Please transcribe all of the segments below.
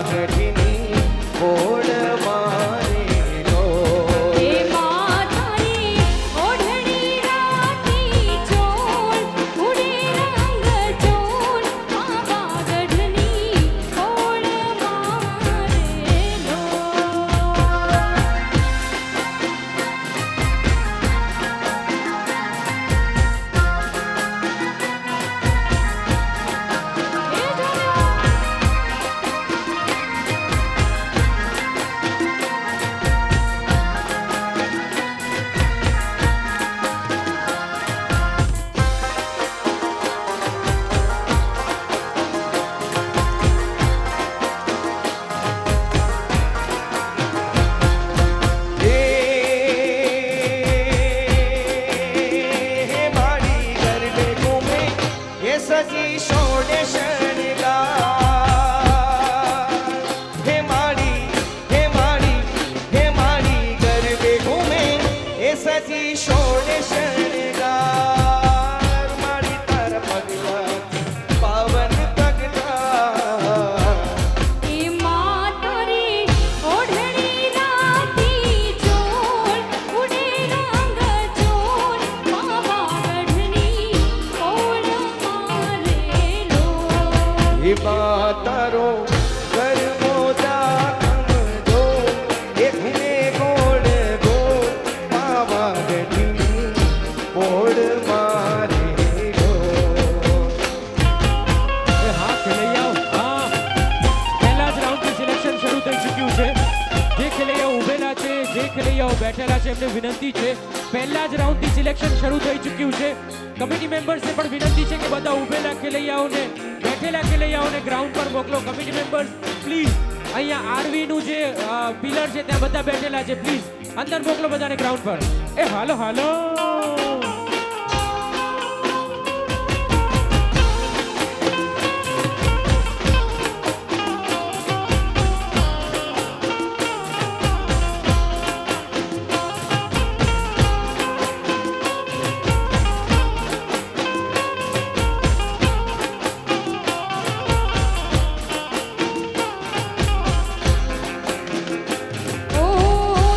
ગઢની ગોળ મારેલો એ માતારી ઓઢણી રાતી ચોલ ઉડે રંગ ચોલ બાબા ગઢની ગોળ મારેલો સજી સોડે શણગાર હે માડી ગરબે ઘૂમે એ સજી સોડે શણગાર માડી તારા પગલા પાવન પગલા એ માતારી ઓઢણી રાતી ચોલ ઉડે રંગ ચોલ બાબા ગઢની ગોળ મારેલો એ તારો ગરબો દાખમ જો એ ઘૂમે ગોળ ગોળ બાબા ગઢની ગોળ મારેલો હા ખેલૈયાઓ હા પહેલા જ રાઉન્ડનું સિલેક્શન શરૂ થઈ ચૂક્યું છે જે ખેલૈયાઓ ઊભેલા છે જે ખેલૈયાઓ બેઠેલા છે એમને વિનંતી છે પહેલા જ રાઉન્ડથી સિલેક્શન શરૂ થઈ ચૂક્યું છે કમિટી મેમ્બર્સને પણ વિનંતી છે કે બધા ઊભેલા ખેલૈયાઓને બેઠેલા ખેલૈયાઓને ગ્રાઉન્ડ પર મોકલો કમિટી મેમ્બર્સ પ્લીઝ અહીંયા આરવીનું જે પિલર છે ત્યાં બધા બેઠેલા છે પ્લીઝ અંદર મોકલો બધાને ગ્રાઉન્ડ પર એ હાલો હાલો ઓ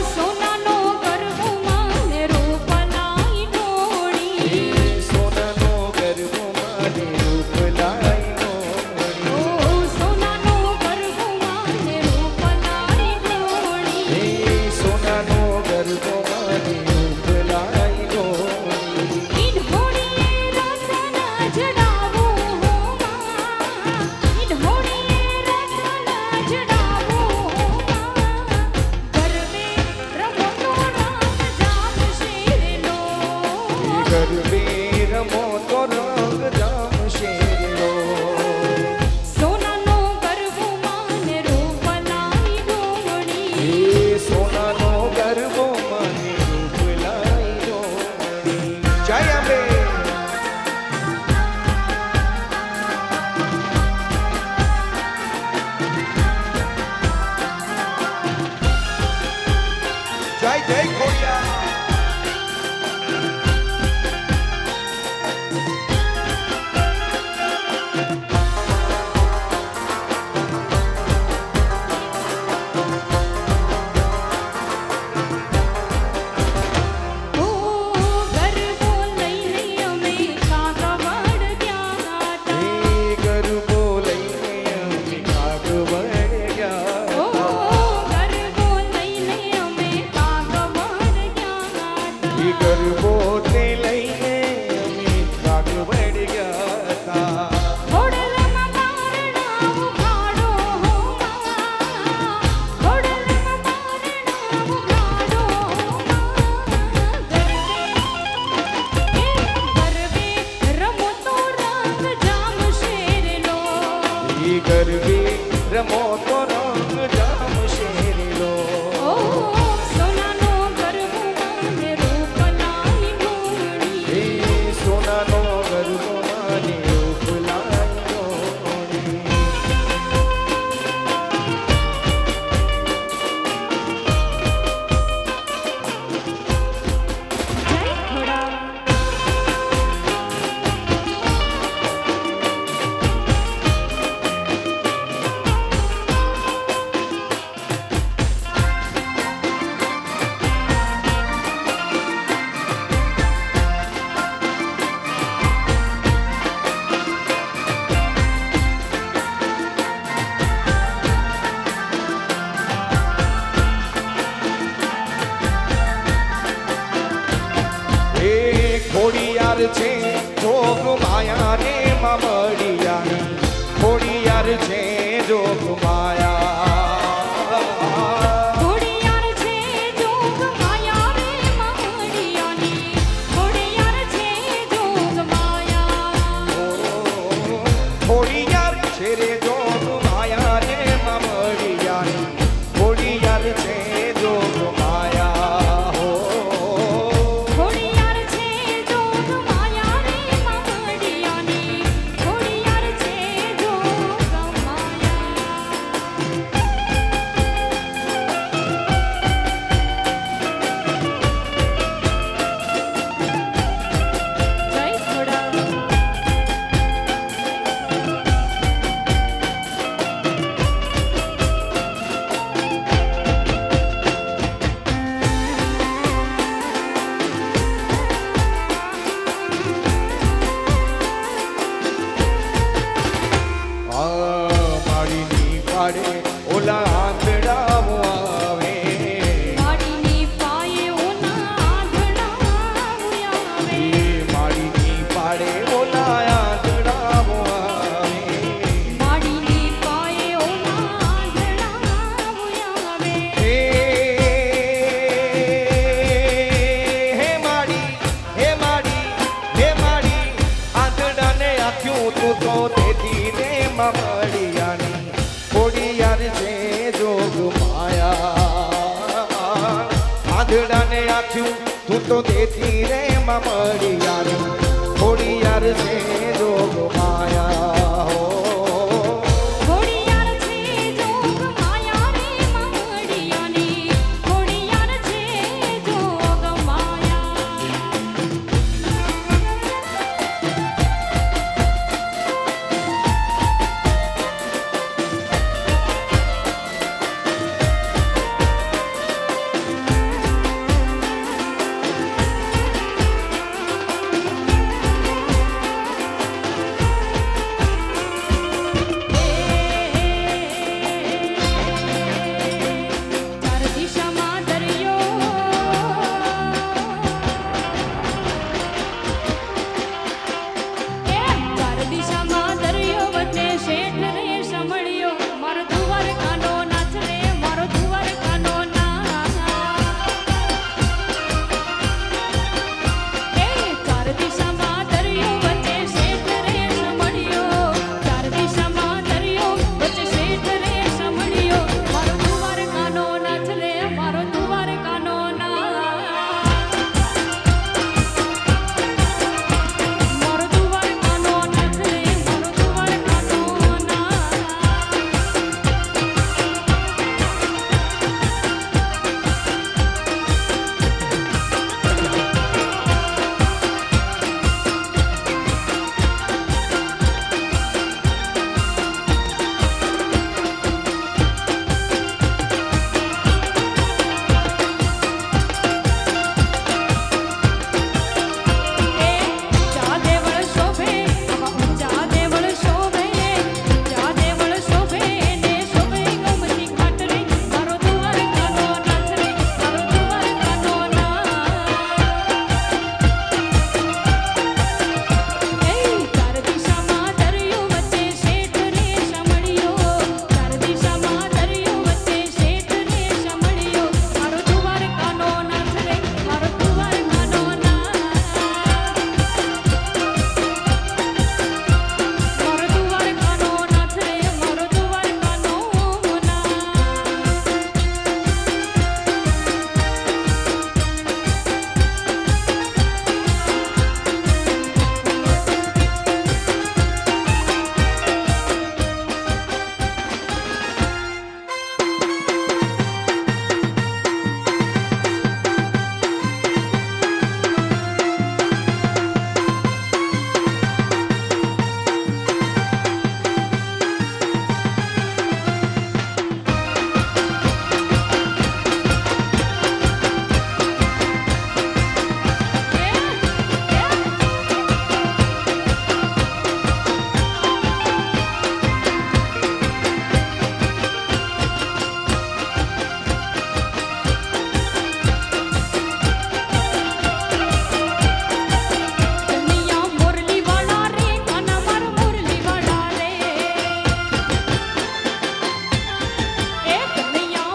સોનાનો ગરબો માને રૂપ લાઈ ડોળી સોનાનો ગરબો મારે રૂપ લાઈનો ઓ સોનાનો ગરબો માને રૂપ લાઈ ડોળી હે સોનાનો ગરબો મારે રૂપ લાઈનો ઈ ઢોળીએ રતન જડાવો હોમાં ઈ ઢોળીએ રતન જડાવો હોમાં ગરબે રમો તો રામ જામ શેરનો ગરબે રમો તો રંગ જામશે લો સોનાનો ગરબો માને રૂપ લાઈ ડોળી હે સોનાનો ગરબો મારે રૂપ લાઈનો જય અંબે જય જય ખોડિયા ઓ ગરબો લઈને અમે કાગવડ ગયા હતા હે ગરબો લઈને અમે કાગવડ ગયા ઓ ગરબો લઈને અમે કાગવડ પાડે ઓલા આંધળાઓ આવે માડીની પાયે ઓના આંધળાઓ આવે માડીની પાડે ઓલા આંધળાઓ આવે માડીની પાયે ઓના આંધળાઓ આવે હે માડી હે માડી હે માડી આંધળાને આખ્યું તું તો દેતી ને મામડિયાની ખોડિયાર છે જોગ માયા આંધળાને આખ્યું તું તો દેતી રે મામડિયાની ખોડિયાર છે